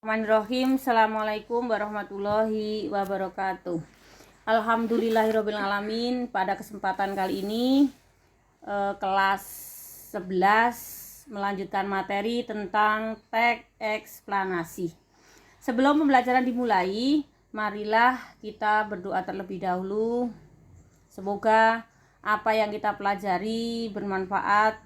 Bismillahirrahmanirrahim. Assalamualaikum warahmatullahi wabarakatuh. Alhamdulillahirabbil alamin. Pada kesempatan kali ini kelas 11 melanjutkan materi tentang teks eksplanasi. Sebelum pembelajaran dimulai, marilah kita berdoa terlebih dahulu. Semoga apa yang kita pelajari bermanfaat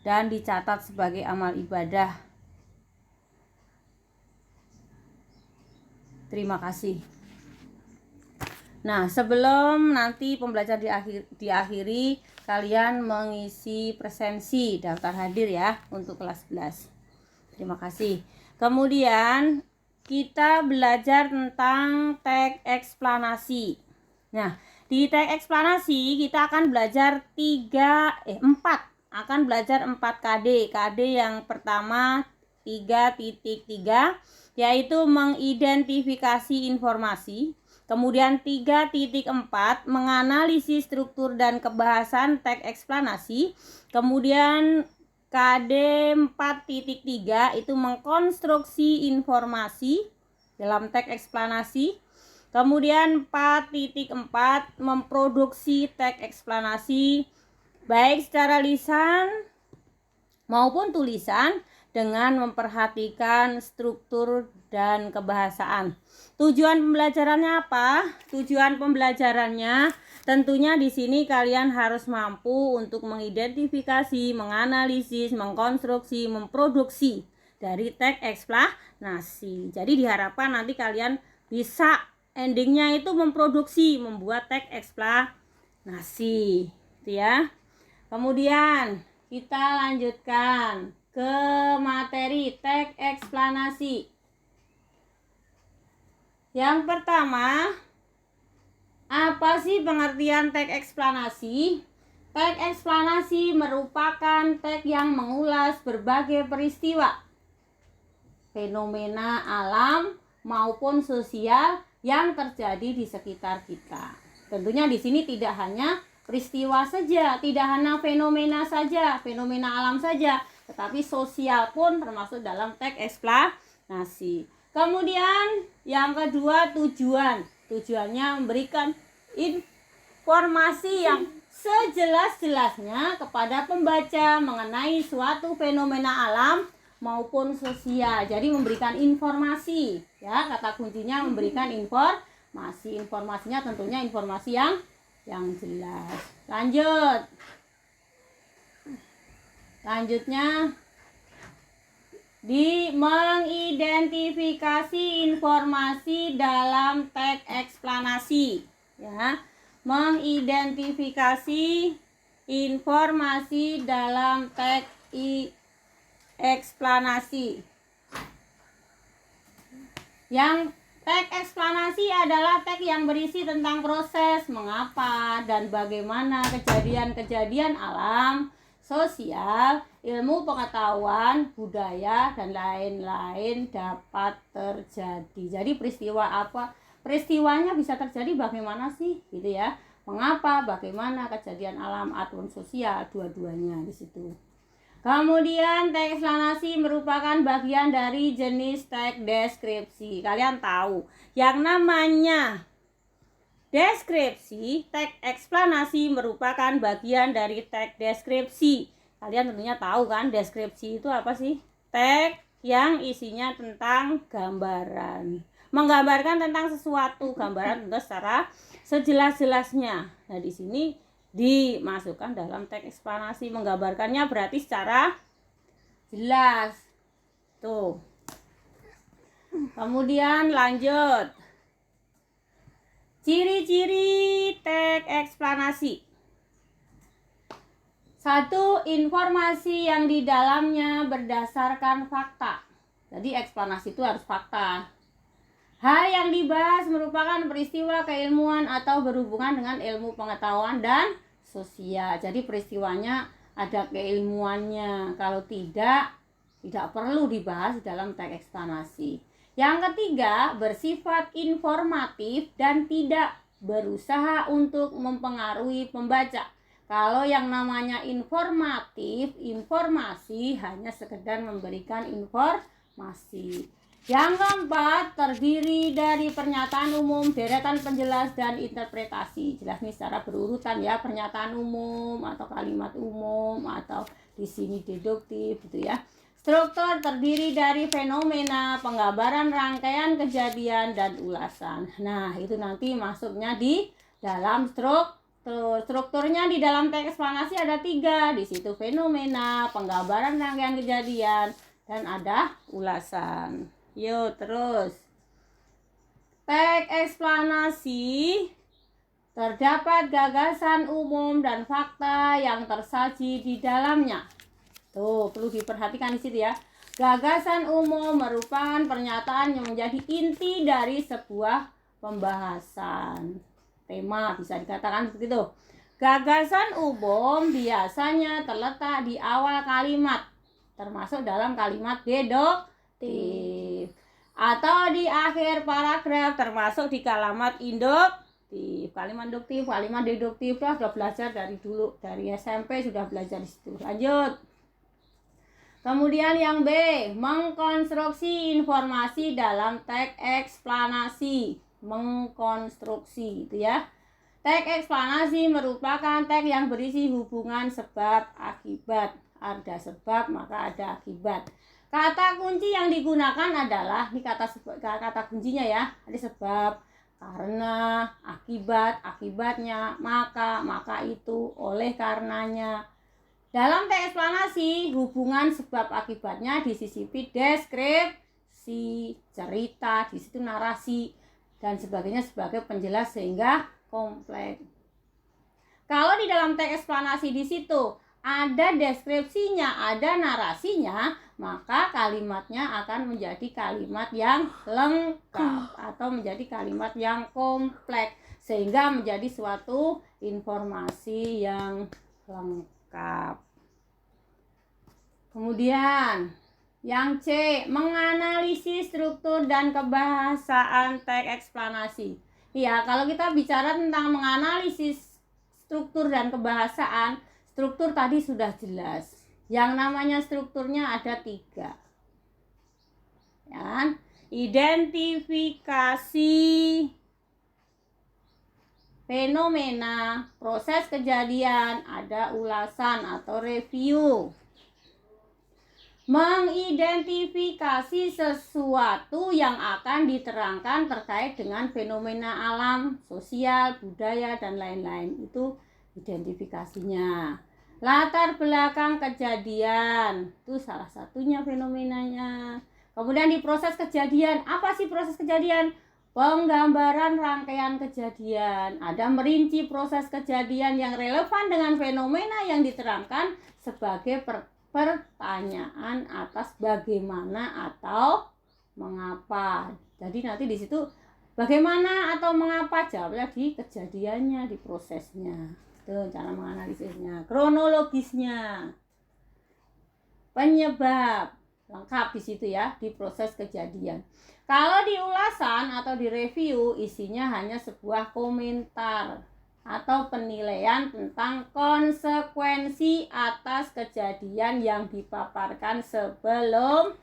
dan dicatat sebagai amal ibadah. Terima kasih. Nah, sebelum nanti pembelajaran diakhiri, kalian mengisi presensi daftar hadir ya untuk kelas 11. Terima kasih. Kemudian kita belajar tentang teks eksplanasi. Nah, di teks eksplanasi kita akan belajar 4 KD. KD yang pertama 3.3 yaitu mengidentifikasi informasi. Kemudian 3.4 menganalisis struktur dan kebahasan teks eksplanasi. Kemudian KD 4.3 itu mengkonstruksi informasi dalam teks eksplanasi. Kemudian 4.4 memproduksi teks eksplanasi baik secara lisan maupun tulisan dengan memperhatikan struktur dan kebahasaan. Tujuan pembelajarannya apa? Tujuan pembelajarannya tentunya di sini kalian harus mampu untuk mengidentifikasi, menganalisis, mengkonstruksi, memproduksi dari teks eksplanasi. Jadi diharapkan nanti kalian bisa endingnya itu memproduksi, membuat teks eksplanasi, gitu ya. Kemudian kita lanjutkan ke materi teks eksplanasi. Yang pertama, apa sih pengertian teks eksplanasi? Teks eksplanasi merupakan teks yang mengulas berbagai peristiwa, fenomena alam maupun sosial yang terjadi di sekitar kita. Tentunya di sini tidak hanya peristiwa saja, tidak hanya fenomena saja, fenomena alam saja, tetapi sosial pun termasuk dalam teks eksplanasi. Kemudian yang kedua, tujuannya memberikan informasi yang sejelas-jelasnya kepada pembaca mengenai suatu fenomena alam maupun sosial. Jadi memberikan informasi, ya, kata kuncinya memberikan informasi. Informasinya tentunya informasi yang jelas. Lanjutnya di mengidentifikasi informasi dalam teks eksplanasi, ya. Mengidentifikasi informasi dalam teks eksplanasi. Yang teks eksplanasi adalah teks yang berisi tentang proses, mengapa, dan bagaimana kejadian-kejadian alam, sosial, ilmu pengetahuan, budaya, dan lain-lain dapat terjadi. Jadi peristiwa apa? Peristiwanya bisa terjadi bagaimana sih? Gitu ya. Mengapa, bagaimana, kejadian alam ataupun sosial, dua-duanya di situ. Kemudian teks eksplanasi merupakan bagian dari jenis teks deskripsi. Kalian tahu, yang namanya deskripsi, teks eksplanasi merupakan bagian dari teks deskripsi. Kalian tentunya tahu kan, deskripsi itu apa sih? Teks yang isinya tentang gambaran. Menggambarkan tentang sesuatu, gambaran tentu secara sejelas-jelasnya. Nah, di sini dimasukkan dalam teks eksplanasi, menggambarkannya berarti secara jelas. Tuh. Kemudian lanjut. Ciri-ciri teks eksplanasi. 1. Informasi yang di dalamnya berdasarkan fakta. Jadi eksplanasi itu harus fakta. Hal yang dibahas merupakan peristiwa keilmuan atau berhubungan dengan ilmu pengetahuan dan sosial. Jadi peristiwanya ada keilmuannya. Kalau tidak perlu dibahas dalam teks eksplanasi. Yang ketiga, bersifat informatif dan tidak berusaha untuk mempengaruhi pembaca. Kalau yang namanya informatif, informasi hanya sekedar memberikan informasi. Yang keempat, terdiri dari pernyataan umum, deretan penjelas, dan interpretasi. Jelas nih secara berurutan ya, pernyataan umum atau kalimat umum atau di sini deduktif gitu ya. Struktur terdiri dari fenomena, penggambaran rangkaian kejadian, dan ulasan. Nah, itu nanti masuknya di dalam strukturnya di dalam teks eksplanasi ada 3. Di situ fenomena, penggambaran rangkaian kejadian, dan ada ulasan. Yuk terus. Teks eksplanasi terdapat gagasan umum dan fakta yang tersaji di dalamnya. Tuh, perlu diperhatikan di situ ya. Gagasan umum merupakan pernyataan yang menjadi inti dari sebuah pembahasan. Tema bisa dikatakan begitu. Gagasan umum biasanya terletak di awal kalimat, termasuk dalam kalimat deduktif, atau di akhir paragraf, termasuk di kalimat induktif. Kalimat induktif, kalimat deduktif sudah belajar dari dulu, dari SMP sudah belajar di situ. Lanjut. Kemudian yang B, mengkonstruksi informasi dalam teks eksplanasi. Mengkonstruksi itu ya. Teks eksplanasi merupakan teks yang berisi hubungan sebab akibat. Ada sebab maka ada akibat. Kata kunci yang digunakan adalah ini kata kuncinya ya. Ada sebab, karena, akibat, akibatnya, maka itu, oleh karenanya. Dalam teks eksplanasi, hubungan sebab akibatnya disisipi deskripsi, cerita, di situ narasi dan sebagainya sebagai penjelas sehingga kompleks. Kalau di dalam teks eksplanasi di situ ada deskripsinya, ada narasinya, maka kalimatnya akan menjadi kalimat yang lengkap atau menjadi kalimat yang kompleks sehingga menjadi suatu informasi yang lengkap. Kemudian yang C, menganalisis struktur dan kebahasaan teks eksplanasi. Ya, kalau kita bicara tentang menganalisis struktur dan kebahasaan, struktur tadi sudah jelas. Yang namanya strukturnya ada 3. Ya kan? Identifikasi fenomena, proses kejadian, ada ulasan atau review. Mengidentifikasi sesuatu yang akan diterangkan terkait dengan fenomena alam, sosial, budaya, dan lain-lain. Itu identifikasinya. Latar belakang kejadian, itu salah satunya fenomenanya. Kemudian di proses kejadian, apa sih proses kejadian? Penggambaran rangkaian kejadian. Ada merinci proses kejadian yang relevan dengan fenomena yang diterangkan sebagai pertanyaan atas bagaimana atau mengapa. Jadi nanti di situ bagaimana atau mengapa, jawabnya di kejadiannya, di prosesnya. Itu cara menganalisisnya. Kronologisnya, penyebab, lengkap di situ ya, di proses kejadian. Kalau di ulasan atau di review, isinya hanya sebuah komentar atau penilaian tentang konsekuensi atas kejadian yang dipaparkan sebelumnya.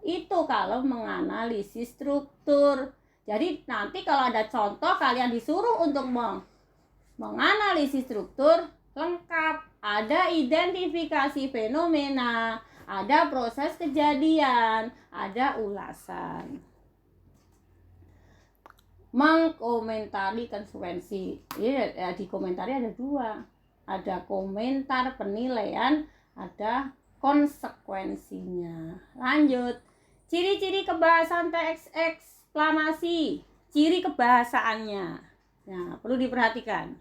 Itu kalau menganalisis struktur. Jadi nanti kalau ada contoh, kalian disuruh untuk menganalisis struktur, lengkap. Ada identifikasi fenomena, ada proses kejadian, ada ulasan. Mengkomentari konsekuensi. Ya, di komentari ada 2. Ada komentar penilaian, ada konsekuensinya. Lanjut. Ciri-ciri kebahasan teks eksplanasi. Ciri kebahasaannya. Nah, perlu diperhatikan.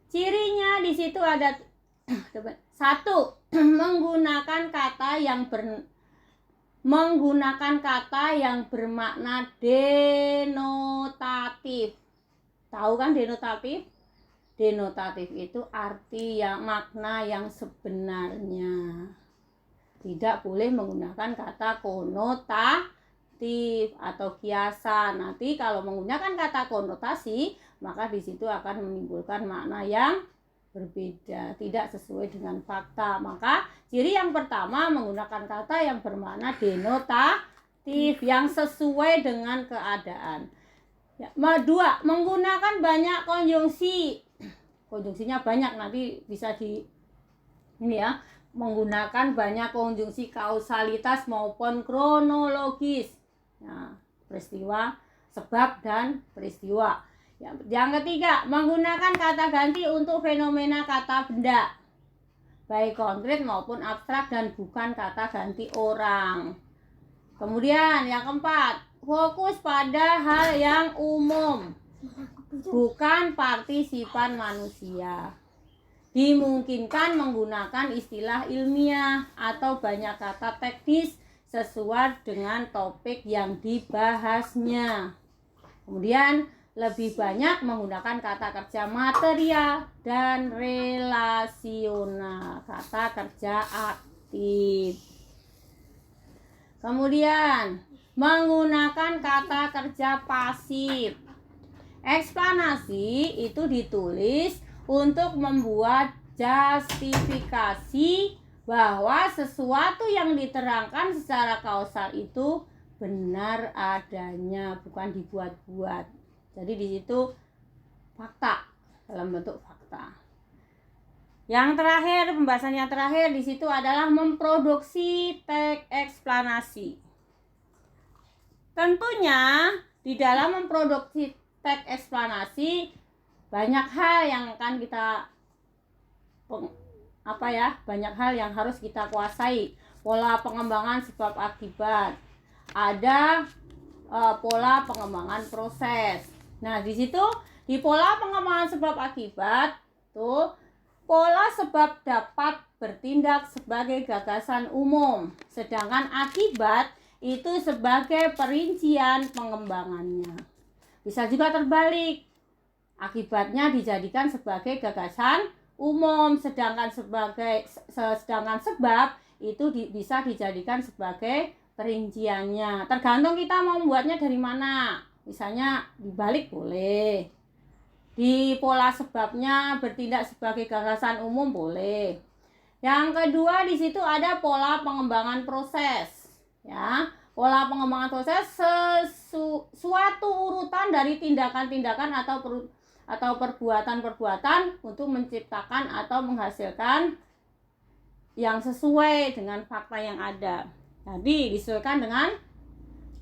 Cirinya di situ ada 1. Menggunakan kata yang bermakna denotatif. Tahu kan denotatif? Denotatif itu arti yang makna yang sebenarnya. Tidak boleh menggunakan kata konotatif atau kiasan. Nanti kalau menggunakan kata konotasi, maka di situ akan menimbulkan makna yang berbeda, tidak sesuai dengan fakta. Maka ciri yang pertama, menggunakan kata yang bermakna denotatif. aktif yang sesuai dengan keadaan. Ya, 2. Menggunakan banyak konjungsi. Konjungsinya banyak, nanti bisa di ini ya, menggunakan banyak konjungsi kausalitas maupun kronologis. Nah, peristiwa, sebab dan peristiwa. Yang ketiga, menggunakan kata ganti untuk fenomena kata benda, baik konkret maupun abstrak dan bukan kata ganti orang. Kemudian yang keempat, fokus pada hal yang umum, bukan partisipan manusia. Dimungkinkan menggunakan istilah ilmiah atau banyak kata teknis sesuai dengan topik yang dibahasnya. Kemudian lebih banyak menggunakan kata kerja material dan relasional, kata kerja aktif. Kemudian menggunakan kata kerja pasif. Eksplanasi itu ditulis untuk membuat justifikasi bahwa sesuatu yang diterangkan secara kausal itu benar adanya, bukan dibuat-buat. Jadi di situ fakta, dalam bentuk fakta. Yang terakhir, pembahasan yang terakhir di situ adalah memproduksi teks eksplanasi. Tentunya di dalam memproduksi teks eksplanasi banyak hal yang akan kita banyak hal yang harus kita kuasai. Pola pengembangan sebab akibat. Ada pola pengembangan proses. Nah, di situ di pola pengembangan sebab akibat tuh pola sebab dapat bertindak sebagai gagasan umum, sedangkan akibat itu sebagai perincian pengembangannya. Bisa juga terbalik. Akibatnya dijadikan sebagai gagasan umum, sedangkan sebab itu bisa dijadikan sebagai perinciannya. Tergantung kita mau membuatnya dari mana. Misalnya dibalik boleh. Di pola sebabnya bertindak sebagai gagasan umum boleh. Yang kedua di situ ada pola pengembangan proses. Ya, pola pengembangan proses suatu urutan dari tindakan-tindakan atau perbuatan-perbuatan untuk menciptakan atau menghasilkan yang sesuai dengan fakta yang ada. Jadi disesuaikan dengan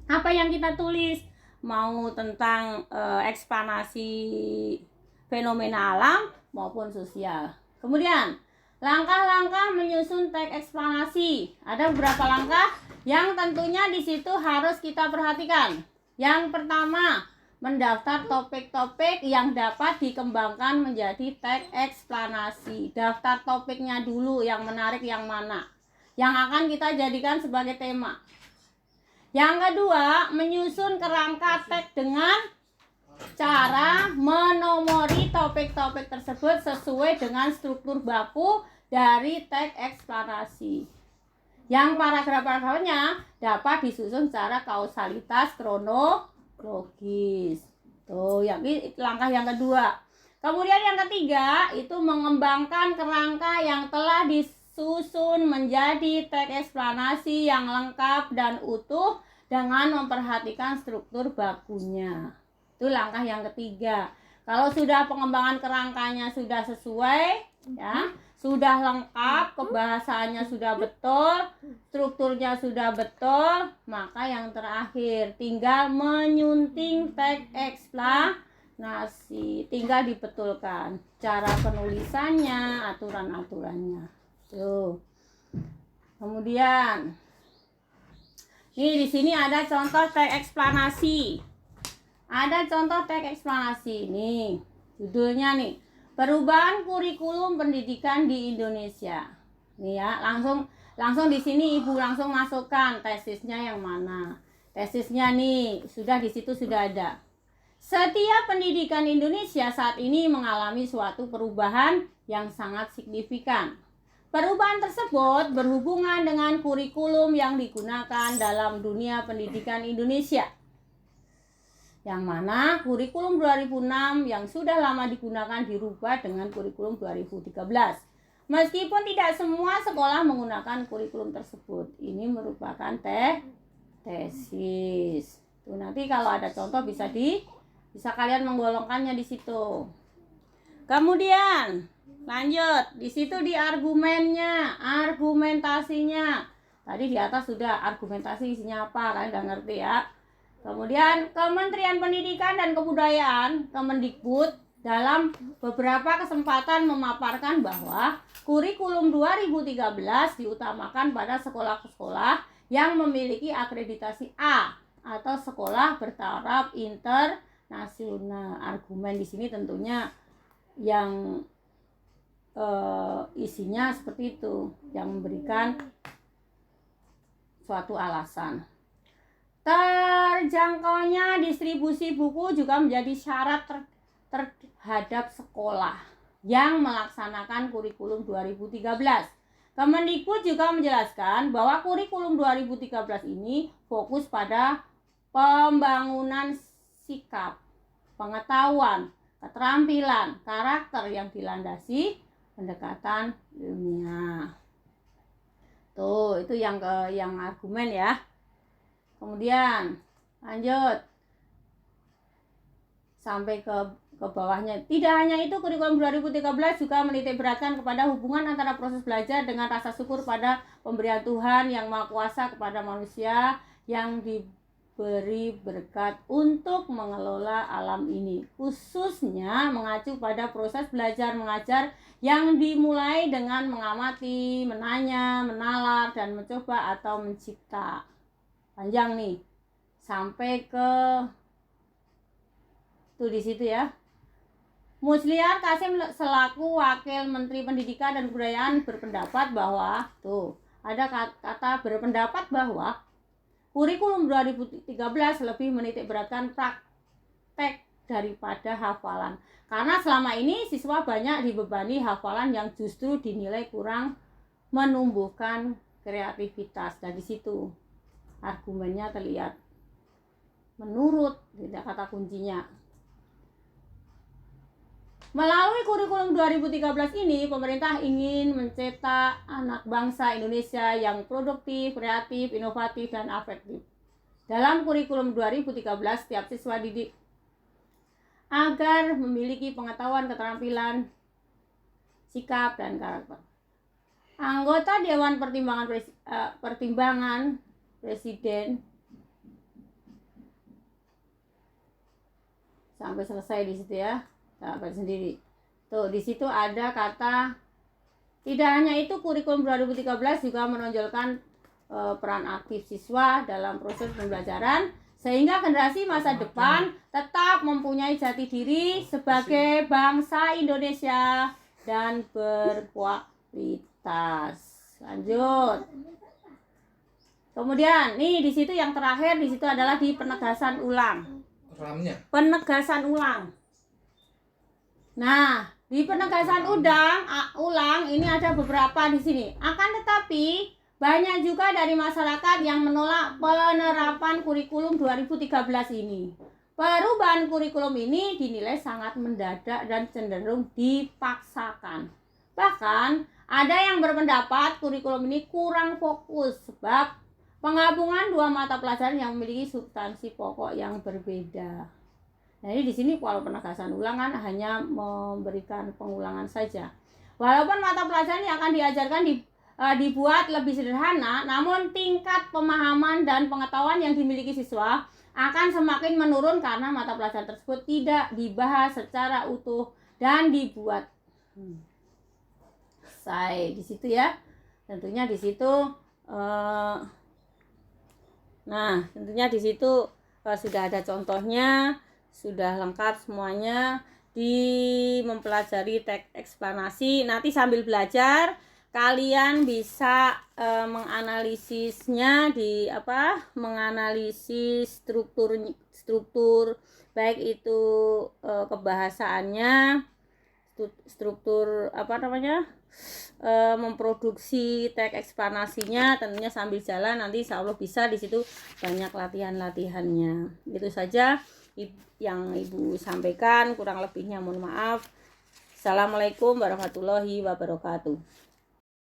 apa yang kita tulis, mau tentang eksplanasi fenomena alam maupun sosial. Kemudian langkah-langkah menyusun teks eksplanasi. Ada beberapa langkah yang tentunya di situ harus kita perhatikan. Yang pertama, mendaftar topik-topik yang dapat dikembangkan menjadi teks eksplanasi. Daftar topiknya dulu, yang menarik yang mana, yang akan kita jadikan sebagai tema. Yang kedua, menyusun kerangka teks dengan cara menomori topik-topik tersebut sesuai dengan struktur baku dari teks eksplanasi. Yang paragraf-paragrafnya dapat disusun secara kausalitas kronologis. Tuh, langkah yang kedua. Kemudian yang ketiga, itu mengembangkan kerangka yang telah disusun menjadi teks eksplanasi yang lengkap dan utuh dengan memperhatikan struktur bakunya. Itu langkah yang ketiga. Kalau sudah pengembangan kerangkanya sudah sesuai, ya, sudah lengkap, kebahasaannya sudah betul, strukturnya sudah betul, maka yang terakhir tinggal menyunting teks eksplanasi, tinggal dibetulkan cara penulisannya, aturan-aturannya. Tuh. Kemudian di sini ada contoh teks eksplanasi. Ada contoh teks eksplanasi nih. Judulnya nih, Perubahan Kurikulum Pendidikan di Indonesia. Nih ya, langsung di sini Ibu langsung masukkan tesisnya yang mana. Tesisnya nih, sudah di situ sudah ada. Setiap pendidikan Indonesia saat ini mengalami suatu perubahan yang sangat signifikan. Perubahan tersebut berhubungan dengan kurikulum yang digunakan dalam dunia pendidikan Indonesia. Yang mana kurikulum 2006 yang sudah lama digunakan dirubah dengan kurikulum 2013. Meskipun tidak semua sekolah menggunakan kurikulum tersebut. Ini merupakan tesis. Tuh, nanti kalau ada contoh bisa kalian menggolongkannya di situ. Kemudian lanjut, di situ di argumennya, argumentasinya. Tadi di atas sudah argumentasi isinya apa, kalian udah ngerti ya. Kemudian Kementerian Pendidikan dan Kebudayaan, Kemendikbud, dalam beberapa kesempatan memaparkan bahwa kurikulum 2013 diutamakan pada sekolah-sekolah yang memiliki akreditasi A atau sekolah bertaraf internasional. Argumen di sini tentunya yang isinya seperti itu, yang memberikan suatu alasan. Terjangkaunya distribusi buku juga menjadi syarat terhadap sekolah yang melaksanakan kurikulum 2013. Kemendikbud juga menjelaskan bahwa kurikulum 2013 ini fokus pada pembangunan sikap, pengetahuan, keterampilan, karakter yang dilandasi pendekatan ilmiah. Tuh, itu yang argumen ya. Kemudian lanjut sampai ke bawahnya. Tidak hanya itu, kurikulum 2013 juga menitik beratkan kepada hubungan antara proses belajar dengan rasa syukur pada pemberian Tuhan yang Maha Kuasa kepada manusia yang diberi berkat untuk mengelola alam ini, khususnya mengacu pada proses belajar mengajar yang dimulai dengan mengamati, menanya, menalar, dan mencoba atau mencipta. Panjang nih sampai ke tuh di situ ya. Musliar Kasim selaku Wakil Menteri Pendidikan dan Kebudayaan berpendapat bahwa tuh ada kata berpendapat bahwa kurikulum 2013 lebih menitik beratkan praktek daripada hafalan. Karena selama ini siswa banyak dibebani hafalan yang justru dinilai kurang menumbuhkan kreativitas. Dan di situ argumennya terlihat menurut, tidak kata kuncinya. Melalui kurikulum 2013 ini, pemerintah ingin mencetak anak bangsa Indonesia yang produktif, kreatif, inovatif, dan afektif. Dalam kurikulum 2013, setiap siswa didik agar memiliki pengetahuan, keterampilan, sikap, dan karakter. Anggota Dewan Pertimbangan Presiden sampai selesai di situ ya, sampai sendiri. Tuh di situ ada kata tidak hanya itu, kurikulum 2013 juga menonjolkan peran aktif siswa dalam proses pembelajaran sehingga generasi masa depan tetap mempunyai jati diri sebagai bangsa Indonesia dan berkualitas. Lanjut. Kemudian nih di situ yang terakhir di situ adalah di penegasan ulang. Penegasan ulang. Nah, di penegasan ulang ini ada beberapa di sini. Akan tetapi banyak juga dari masyarakat yang menolak penerapan kurikulum 2013 ini. Perubahan kurikulum ini dinilai sangat mendadak dan cenderung dipaksakan. Bahkan ada yang berpendapat kurikulum ini kurang fokus sebab penggabungan dua mata pelajaran yang memiliki substansi pokok yang berbeda. Nah, ini di sini kalau penegasan ulang kan hanya memberikan pengulangan saja. Walaupun mata pelajaran yang akan diajarkan dibuat lebih sederhana, namun tingkat pemahaman dan pengetahuan yang dimiliki siswa akan semakin menurun karena mata pelajaran tersebut tidak dibahas secara utuh dan dibuat selesai di situ ya. Tentunya di situ nah, tentunya di situ sudah ada contohnya, sudah lengkap semuanya di mempelajari teks eksplanasi. Nanti sambil belajar kalian bisa menganalisisnya menganalisis struktur baik itu kebahasaannya, struktur memproduksi teks eksplanasinya. Tentunya sambil jalan nanti insya Allah bisa di situ banyak latihannya. Itu saja yang Ibu sampaikan, kurang lebihnya mohon maaf. Assalamualaikum warahmatullahi wabarakatuh.